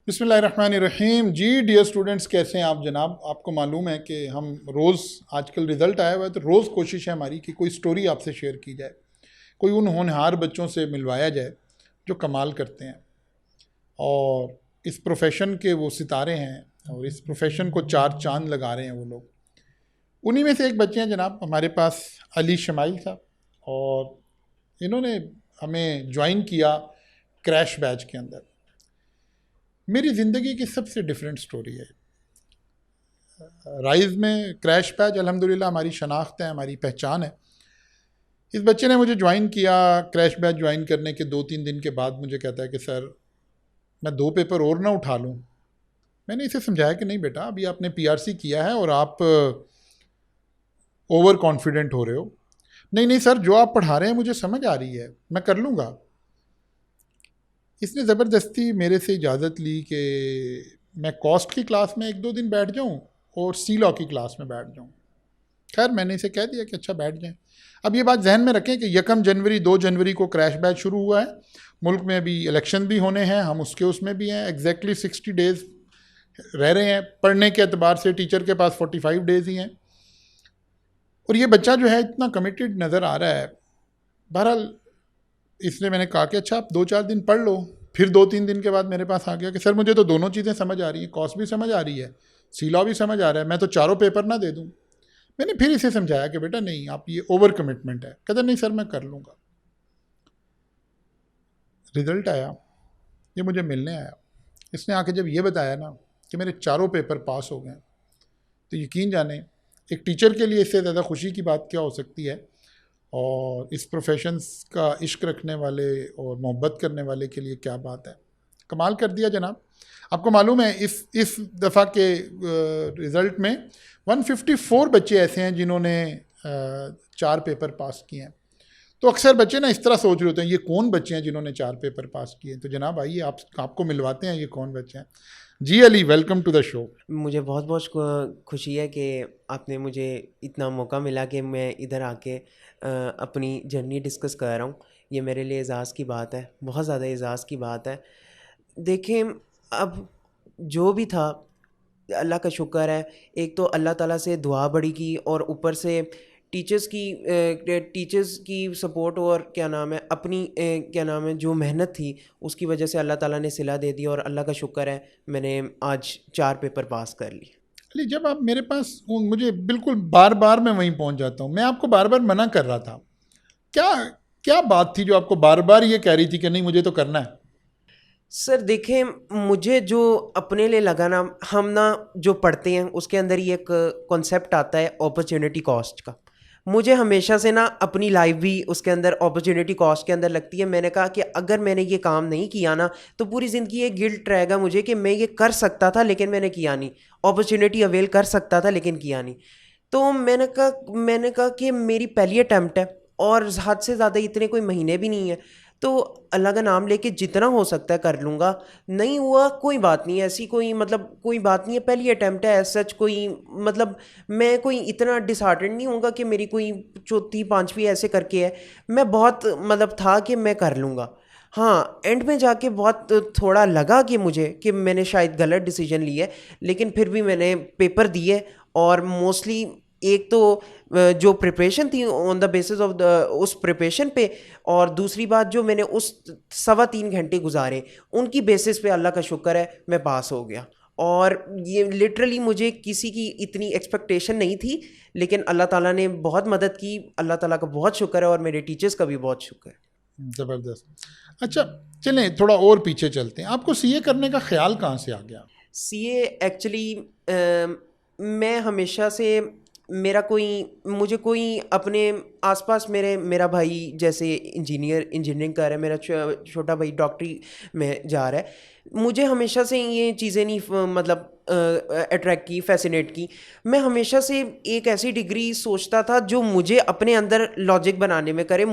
बिस्मिल्लाहिर्रहमानिर्रहीम। जी dear students, कैसे हैं आप जनाब। आपको मालूम है कि हम रोज़, आजकल रिज़ल्ट आया हुआ है तो रोज़ कोशिश है हमारी कि कोई स्टोरी आपसे शेयर की जाए, कोई उन होनहार बच्चों से मिलवाया जाए जो कमाल करते हैं और इस प्रोफेशन के वो सितारे हैं और इस प्रोफेशन को चार चांद लगा रहे हैं वो लोग। उन्हीं में से एक बच्चे हैं जनाब हमारे पास, अली शमाइल साहब, और इन्होंने हमें ज्वाइन किया क्रैश बैच के अंदर। मेरी ज़िंदगी की सबसे डिफरेंट स्टोरी है। राइज़ में क्रैश बैच अल्हम्दुलिल्लाह हमारी शनाख्त है, हमारी पहचान है। इस बच्चे ने मुझे ज्वाइन किया। क्रैश बैच ज्वाइन करने के 2-3 दिन के बाद मुझे कहता है कि सर मैं 2 पेपर और ना उठा लूँ। मैंने इसे समझाया कि नहीं बेटा, अभी आपने पीआरसी किया है और आप ओवर कॉन्फिडेंट हो रहे हो। नहीं नहीं सर, जो आप पढ़ा रहे हैं मुझे समझ आ रही है, मैं कर लूँगा। इसने ज़बरदस्ती मेरे से इजाज़त ली कि मैं कॉस्ट की क्लास में 1-2 दिन बैठ जाऊं और सी लॉ की क्लास में बैठ जाऊं। खैर मैंने इसे कह दिया कि अच्छा बैठ जाएं। अब ये बात जहन में रखें कि 1 जनवरी 2 जनवरी को क्रैश बैच शुरू हुआ है। मुल्क में अभी इलेक्शन भी होने हैं, हम उसमें भी हैं। एग्जैक्टली 60 डेज़ रह रहे हैं। पढ़ने के अतबार से टीचर के पास 45 डेज़ ही हैं। और ये बच्चा जो है इतना कमिटेड नज़र आ रहा है। बहरहाल इसलिए मैंने कहा कि अच्छा आप 2-4 दिन पढ़ लो। फिर 2-3 दिन के बाद मेरे पास आ गया कि सर मुझे तो दोनों चीज़ें समझ आ रही हैं, कॉस्ट भी समझ आ रही है, सी लॉ भी समझ आ रहा है, मैं तो चारों पेपर ना दे दूँ। मैंने फिर इसे समझाया कि बेटा नहीं, आप ये ओवर कमिटमेंट है। कहते नहीं सर मैं कर लूँगा। रिज़ल्ट आया, ये मुझे मिलने आया। इसने आके जब ये बताया ना कि मेरे चारों पेपर पास हो गए, तो यकीन जाने एक टीचर के लिए इससे ज़्यादा खुशी की बात क्या हो सकती है। और इस प्रोफेशंस का इश्क रखने वाले और मोहब्बत करने वाले के लिए क्या बात है। कमाल कर दिया जनाब। आपको मालूम है इस दफ़ा के रिज़ल्ट में 154 बच्चे ऐसे हैं जिन्होंने 4 पेपर पास किए हैं। तो अक्सर बच्चे ना इस तरह सोच रहे होते हैं ये कौन बच्चे हैं जिन्होंने 4 पेपर पास किए। तो जनाब आइए आपको मिलवाते हैं ये कौन बच्चे हैं। जी Ali, welcome to the show. मुझे बहुत बहुत खुशी है कि आपने मुझे इतना मौका मिला कि मैं इधर आके अपनी जर्नी डिस्कस कर रहा हूँ। ये मेरे लिए एज़ाज़ की बात है, बहुत ज़्यादा एज़ाज़ की बात है। देखें, अब जो भी था अल्लाह का शुक्र है। एक तो अल्लाह ताला से दुआ बड़ी की और ऊपर से टीचर्स की सपोर्ट और क्या नाम है अपनी क्या नाम है जो मेहनत थी उसकी वजह से अल्लाह ताला ने सिला दे दी और अल्लाह का शुक्र है मैंने आज 4 पेपर पास कर लिए। अली जब आप मेरे पास मुझे बिल्कुल बार बार मैं वहीं पहुंच जाता हूँ। मैं आपको बार बार मना कर रहा था। क्या क्या बात थी जो आपको बार बार ये कह रही थी कि नहीं मुझे तो करना है। सर देखें, मुझे जो अपने लिए लगा ना, हम ना जो पढ़ते हैं उसके अंदर ही एक कॉन्सेप्ट आता है अपॉर्चुनिटी कॉस्ट का। मुझे हमेशा से ना अपनी लाइफ भी उसके अंदर अपॉर्चुनिटी कॉस्ट के अंदर लगती है। मैंने कहा कि अगर मैंने ये काम नहीं किया ना तो पूरी ज़िंदगी ये गिल्ट रहेगा मुझे कि मैं ये कर सकता था लेकिन मैंने किया नहीं, अपॉर्चुनिटी अवेल कर सकता था लेकिन किया नहीं। तो मैंने कहा कि मेरी पहली अटैम्प्ट है और हद से ज़्यादा इतने कोई महीने भी नहीं है, तो अल्लाह का नाम लेके जितना हो सकता है कर लूँगा। नहीं हुआ कोई बात नहीं, ऐसी कोई मतलब कोई बात नहीं है, पहली अटैम्प्ट है। एज सच कोई मतलब मैं कोई इतना डिसहार्टेंड नहीं होऊंगा कि मेरी कोई चौथी पांचवी ऐसे करके है। मैं बहुत मतलब था कि मैं कर लूँगा। हाँ, एंड में जाके बहुत थोड़ा लगा कि मुझे कि मैंने शायद गलत डिसीजन लिया है, लेकिन फिर भी मैंने पेपर दिए। और मोस्टली एक तो जो प्रिपरेशन थी on the basis of the उस प्रिपरेशन पे, और दूसरी बात जो मैंने उस 3.25 घंटे गुजारे उनकी बेसिस पे अल्लाह का शुक्र है मैं पास हो गया। और ये लिटरली मुझे किसी की इतनी एक्सपेक्टेशन नहीं थी, लेकिन अल्लाह ताला ने बहुत मदद की। अल्लाह ताला का बहुत शुक्र है और मेरे टीचर्स का भी बहुत शुक्र है। ज़बरदस्त। अच्छा चलें थोड़ा और पीछे चलते हैं। आपको सीए करने का ख्याल कहाँ से आ गया। सीए एक्चुअली मैं हमेशा से मुझे कोई अपने आसपास मेरा भाई जैसे इंजीनियरिंग कर रहा है, मेरा छोटा भाई डॉक्टरी में जा रहा है। मुझे हमेशा से ये चीज़ें नहीं मतलब अट्रैक्ट की, फैसिनेट की। मैं हमेशा से एक ऐसी डिग्री सोचता था जो मुझे अपने अंदर लॉजिक बनाने में करे।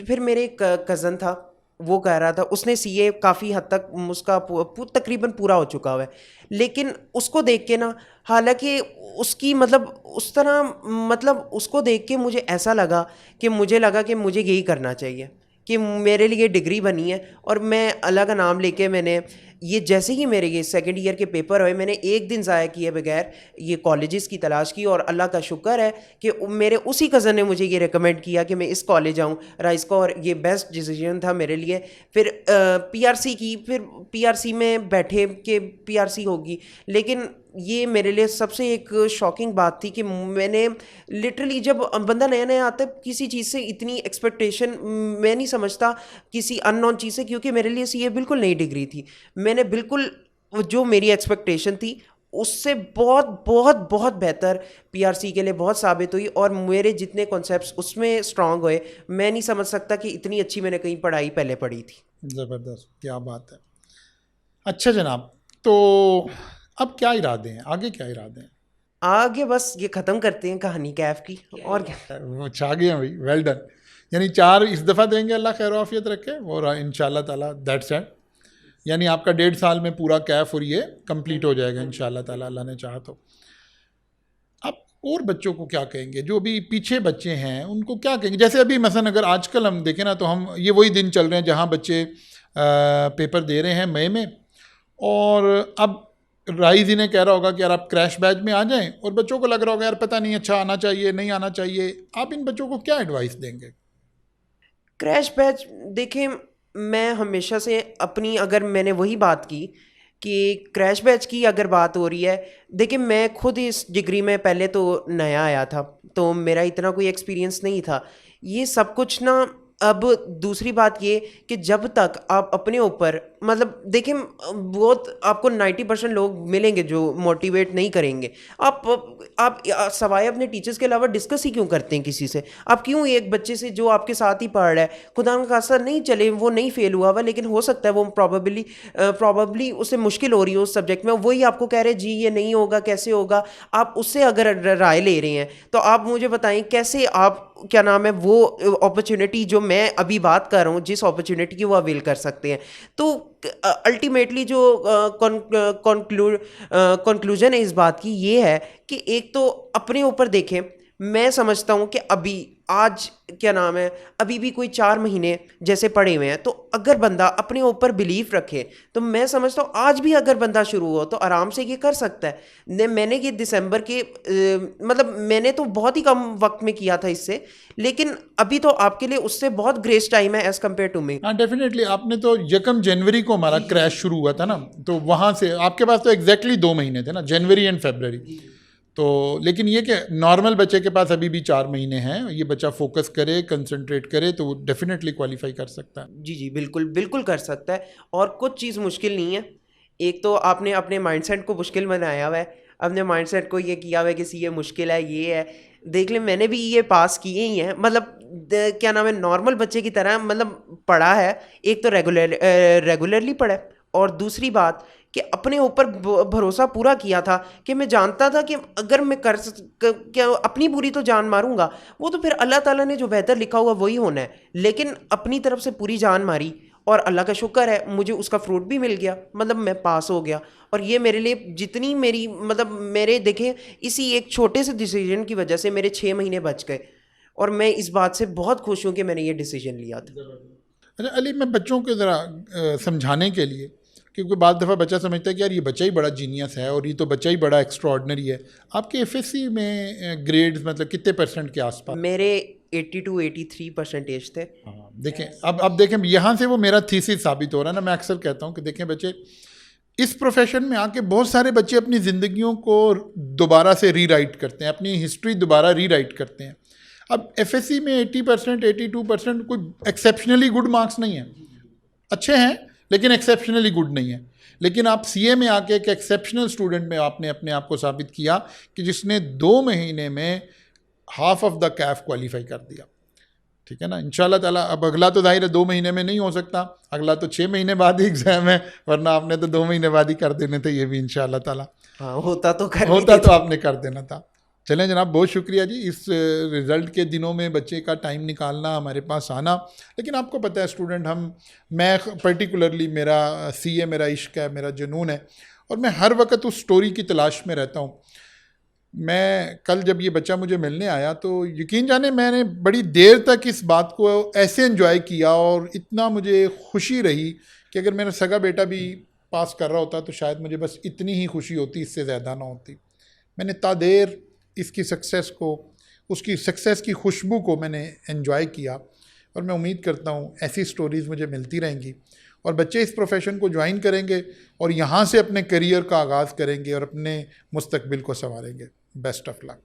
फिर मेरे एक कज़न था, वो कह रहा था, उसने सीए काफ़ी हद तक उसका तकरीबन पूरा हो चुका हुआ है, लेकिन उसको देख के ना, हालांकि उसकी मतलब उस तरह मतलब उसको देख के मुझे ऐसा लगा कि मुझे यही करना चाहिए कि मेरे लिए डिग्री बनी है और मैं अल्लाह का नाम लेके मैंने ये जैसे ही मेरे ये सेकंड ईयर के पेपर हुए, मैंने एक दिन ज़ाया किए बगैर ये कॉलेजेस की तलाश की, और अल्लाह का शुक्र है कि मेरे उसी कज़न ने मुझे ये रिकमेंड किया कि मैं इस कॉलेज आऊँ राइस का, और ये बेस्ट डिसीजन था मेरे लिए। फिर पीआरसी की, फिर पीआरसी में बैठे कि पीआरसी होगी, लेकिन ये मेरे लिए सबसे एक शॉकिंग बात थी कि मैंने लिटरली, जब बंदा नया नया आता है, किसी चीज़ से इतनी एक्सपेक्टेशन मैं नहीं समझता किसी अननोन चीज़ से, क्योंकि मेरे लिए ये बिल्कुल नई डिग्री थी। मैंने बिल्कुल जो मेरी एक्सपेक्टेशन थी उससे बहुत बहुत बहुत बेहतर पीआरसी के लिए बहुत साबित हुई, और मेरे जितने कॉन्सेप्ट्स उसमें स्ट्रांग हुए, मैं नहीं समझ सकता कि इतनी अच्छी मैंने कहीं पढ़ाई पहले पढ़ी थी। ज़बरदस्त, क्या बात है। अच्छा जनाब, तो अब क्या इरादे हैं, आगे क्या इरादे हैं? आगे बस ये ख़त्म करते हैं कहानी कैफ की, और क्या। वो छा गए हैं भाई, वेल डन। यानी 4 इस दफ़ा देंगे, अल्लाह खैर आफियत रखे, और इंशाल्लाह ताला दैट्स इट। यानी आपका 1.5 साल में पूरा कैफ और ये कंप्लीट हो जाएगा इंशाल्लाह ताला, अल्लाह ने चाहा तो। अब और बच्चों को क्या कहेंगे, जो भी पीछे बच्चे हैं उनको क्या कहेंगे? जैसे अभी मसलन अगर आजकल हम देखें ना, तो हम ये वही दिन चल रहे हैं जहाँ बच्चे पेपर दे रहे हैं मई में, और अब राइज इन्हें कह रहा होगा कि यार आप क्रैश बैच में आ जाएं, और बच्चों को लग रहा होगा यार पता नहीं, अच्छा आना चाहिए नहीं आना चाहिए। आप इन बच्चों को क्या एडवाइस देंगे? क्रैश बैच देखें, मैं हमेशा से अपनी, अगर मैंने वही बात की कि क्रैश बैच की अगर बात हो रही है, देखिए मैं खुद इस डिग्री में पहले तो नया आया था, तो मेरा इतना कोई एक्सपीरियंस नहीं था ये सब कुछ ना। अब दूसरी बात ये कि जब तक आप अपने ऊपर, मतलब देखिए, बहुत आपको 90% लोग मिलेंगे जो मोटिवेट नहीं करेंगे। आप सवाए अपने टीचर्स के अलावा डिस्कस ही क्यों करते हैं किसी से? आप क्यों एक बच्चे से जो आपके साथ ही पढ़ रहा है, खुदा न खास्ता नहीं चले वो नहीं फेल हुआ हुआ, लेकिन हो सकता है वो प्रॉबली उसे मुश्किल हो रही हो उस सब्जेक्ट में, वही आपको कह रहे जी ये नहीं होगा कैसे होगा, आप उससे अगर राय ले रहे हैं, तो आप मुझे बताएं कैसे आप, क्या नाम है, वो अपॉर्चुनिटी जो मैं अभी बात कर रहा हूँ, जिस अपॉर्चुनिटी की वो अवेल कर सकते हैं। तो अल्टीमेटली जो कंक्लूजन है इस बात की ये है कि एक तो अपने ऊपर देखें। मैं समझता हूँ कि अभी आज, क्या नाम है, अभी भी कोई 4 महीने जैसे पड़े हुए हैं, तो अगर बंदा अपने ऊपर बिलीव रखे, तो मैं समझता हूँ आज भी अगर बंदा शुरू हो तो आराम से ये कर सकता है। मैंने ये दिसंबर के मतलब मैंने तो बहुत ही कम वक्त में किया था इससे, लेकिन अभी तो आपके लिए उससे बहुत ग्रेस टाइम है एज कम्पेयर टू मी। हाँ डेफिनेटली, आपने तो 1 जनवरी को हमारा क्रैश शुरू हुआ था ना, तो वहाँ से आपके पास तो एग्जैक्टली 2 महीने थे ना, जनवरी एंड फरवरी। तो लेकिन ये कि नॉर्मल बच्चे के पास अभी भी 4 महीने हैं, ये बच्चा फोकस करे, कंसंट्रेट करे, तो वो डेफिनेटली क्वालिफाई कर सकता है। जी जी बिल्कुल बिल्कुल कर सकता है, और कुछ चीज़ मुश्किल नहीं है। एक तो आपने अपने माइंडसेट को मुश्किल बनाया हुआ है, अपने माइंडसेट को ये किया हुआ है कि सी ये मुश्किल है, ये है। देख ले, मैंने भी ये पास किए ही हैं, मतलब क्या नाम है, नॉर्मल बच्चे की तरह मतलब पढ़ा है। एक तो रेगुलरली पढ़ा है, और दूसरी बात कि अपने ऊपर भरोसा पूरा किया था कि मैं जानता था कि अगर मैं क्या अपनी पूरी तो जान मारूंगा, वो तो फिर अल्लाह ताला ने जो बेहतर लिखा हुआ वही होना है, लेकिन अपनी तरफ से पूरी जान मारी, और अल्लाह का शुक्र है मुझे उसका फ्रूट भी मिल गया, मतलब मैं पास हो गया। और ये मेरे लिए जितनी मेरी, मतलब मेरे देखें, इसी एक छोटे से डिसीजन की वजह से मेरे 6 महीने बच गए, और मैं इस बात से बहुत खुश हूँ कि मैंने ये डिसीजन लिया था। अच्छा अली, मैं बच्चों को ज़रा समझाने के लिए, क्योंकि बाद दफ़ा बच्चा समझता है कि यार ये बच्चा ही बड़ा जीनियस है और ये तो बच्चा ही बड़ा एक्स्ट्रॉर्डनरी है। आपके एफएससी में ग्रेड्स मतलब कितने % के आसपास? मेरे 82-83% थे। हाँ देखें, अब देखें, यहाँ से वो मेरा थीसिस साबित हो रहा है ना। मैं अक्सर कहता हूँ कि देखें बच्चे, इस प्रोफेशन में आके बहुत सारे बच्चे अपनी ज़िंदगियों को दोबारा से रीराइट करते हैं, अपनी हिस्ट्री दोबारा रीराइट करते हैं। अब एफएससी में 80% 82% कोई एक्सेप्शनली गुड मार्क्स नहीं है, अच्छे हैं लेकिन एक्सेप्शनली गुड नहीं है। लेकिन आप सीए में आके एक एक्सेप्शनल स्टूडेंट में आपने अपने आप को साबित किया कि जिसने 2 महीने में half of the Kaif qualify कर दिया। ठीक है ना, इंशाल्लाह ताला। अब अगला तो जाहिर है 2 महीने में नहीं हो सकता, अगला तो 6 महीने बाद ही एग्ज़ाम है, वरना आपने तो 2 महीने बाद ही कर देने थे ये भी इंशाल्लाह ताला। हाँ, होता तो आपने कर देना था। चलें जनाब, बहुत शुक्रिया जी, इस रिज़ल्ट के दिनों में बच्चे का टाइम निकालना, हमारे पास आना। लेकिन आपको पता है स्टूडेंट, मैं पर्टिकुलरली, मेरा सीए मेरा इश्क है, मेरा जुनून है, और मैं हर वक्त उस स्टोरी की तलाश में रहता हूँ। मैं कल जब ये बच्चा मुझे मिलने आया तो यकीन जाने मैंने बड़ी देर तक इस बात को ऐसे एंजॉय किया, और इतना मुझे खुशी रही कि अगर मेरा सगा बेटा भी पास कर रहा होता तो शायद मुझे बस इतनी ही खुशी होती, इससे ज़्यादा ना होती। मैंने तादेर इसकी सक्सेस को, उसकी सक्सेस की खुशबू को मैंने एंजॉय किया, और मैं उम्मीद करता हूँ ऐसी स्टोरीज़ मुझे मिलती रहेंगी और बच्चे इस प्रोफेशन को ज्वाइन करेंगे और यहाँ से अपने करियर का आगाज़ करेंगे और अपने मुस्तकबिल को संवारेंगे। Best of luck.